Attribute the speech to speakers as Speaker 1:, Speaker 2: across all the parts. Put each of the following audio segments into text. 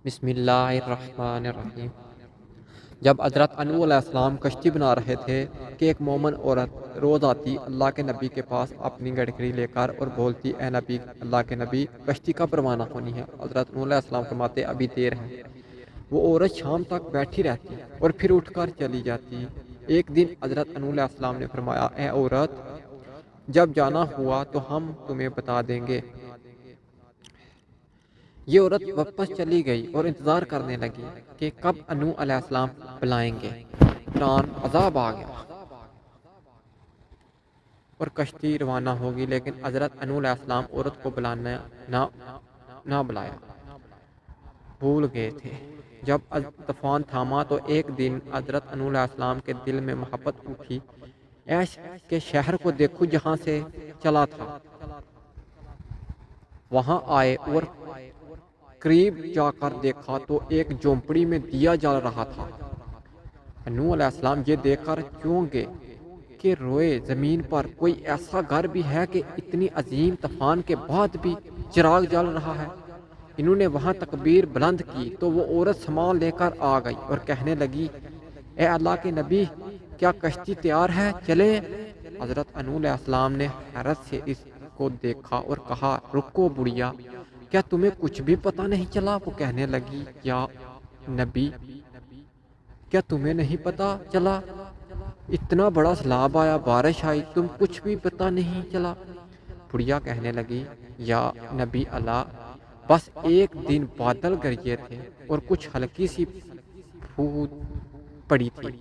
Speaker 1: بسم اللہ الرحمن الرحیم۔ جب حضرت انو علیہ السلام کشتی بنا رہے تھے کہ ایک مومن عورت روز آتی اللہ کے نبی کے پاس اپنی گڑکری لے کر اور بولتی، اے نبی، اللہ کے نبی، کشتی کب روانہ ہونی ہے؟ حضرت انو علیہ السلام فرماتے، ابھی دیر ہے۔ وہ عورت شام تک بیٹھی رہتی اور پھر اٹھ کر چلی جاتی۔ ایک دن حضرت انو علیہ السلام نے فرمایا، اے عورت، جب جانا ہوا تو ہم تمہیں بتا دیں گے۔ یہ عورت واپس چلی گئی اور انتظار کرنے لگی کہ کب انو علیہ السلام بلائیں گے۔ فوراً عذاب آ گیا اور کشتی روانہ ہوگی، لیکن حضرت انو علیہ السلام عورت کو بلانا نہ بلایا، بھول گئے تھے۔ جب طوفان تھاما تو ایک دن حضرت انو علیہ السلام کے دل میں محبت اٹھی، ایش کے شہر کو دیکھو جہاں سے چلا تھا، وہاں آئے اور قریب جا کر دیکھا تو ایک جھونپڑی میں دیا جل رہا تھا۔ نوح علیہ السلام یہ دیکھ کر چونک گئے کہ روئے زمین پر کوئی ایسا گھر بھی ہے کہ اتنی عظیم طوفان کے بعد بھی چراغ جل رہا ہے۔ انہوں نے وہاں تکبیر بلند کی تو وہ عورت سامان لے کر آ گئی اور کہنے لگی، اے اللہ کے نبی، کیا کشتی تیار ہے؟ چلیں۔ حضرت انوح علیہ السلام نے حیرت سے اس کو دیکھا اور کہا، رکو بڑھیا، کیا تمہیں کچھ بھی پتہ نہیں چلا؟ وہ کہنے لگی، یا نبی، کیا تمہیں نہیں پتہ چلا؟ اتنا بڑا سیلاب آیا، بارش آئی، تم کچھ بھی پتہ نہیں چلا؟ بڑھیا کہنے لگی، یا نبی اللہ، بس ایک دن بادل گرجے تھے اور کچھ ہلکی سی پھوٹ پڑی تھی۔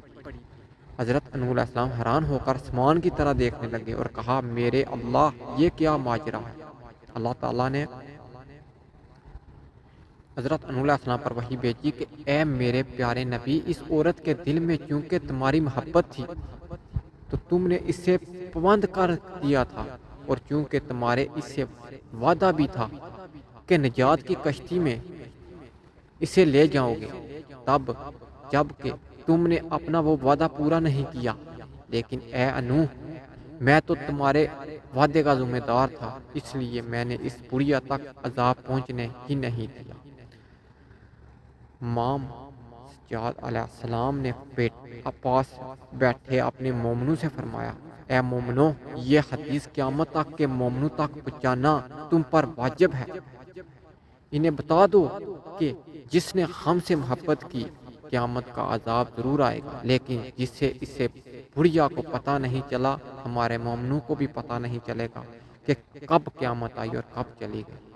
Speaker 1: حضرت انوح علیہ السلام حیران ہو کر آسمان کی طرح دیکھنے لگے اور کہا، میرے اللہ، یہ کیا ماجرا ہے؟ اللہ تعالیٰ نے حضرت انوح علیہ السلام پر وحی بھیجی کہ اے میرے پیارے نبی، اس عورت کے دل میں چونکہ تمہاری محبت تھی تو تم نے اسے پابند کر دیا تھا، اور چونکہ تمہارے اس سے وعدہ بھی تھا کہ نجات کی کشتی میں اسے لے جاؤ گے، تب جب کہ تم نے اپنا وہ وعدہ پورا نہیں کیا، لیکن اے انوح، میں تو تمہارے وعدے کا ذمہ دار تھا، اس لیے میں نے اس بڑھیا تک عذاب پہنچنے ہی نہیں دیا۔ امام سجاد علیہ السلام نے پاس بیٹھے اپنے مومنوں سے فرمایا، اے مومنوں، یہ حدیث قیامت تک کے مومنوں تک پہنچانا تم پر واجب ہے۔ انہیں بتا دو کہ جس نے ہم سے محبت کی، قیامت کا عذاب ضرور آئے گا، لیکن جس سے اس سے بڑھیا کو پتہ نہیں چلا، ہمارے مومنوں کو بھی پتہ نہیں چلے گا کہ کب قیامت آئی اور کب چلی گئی۔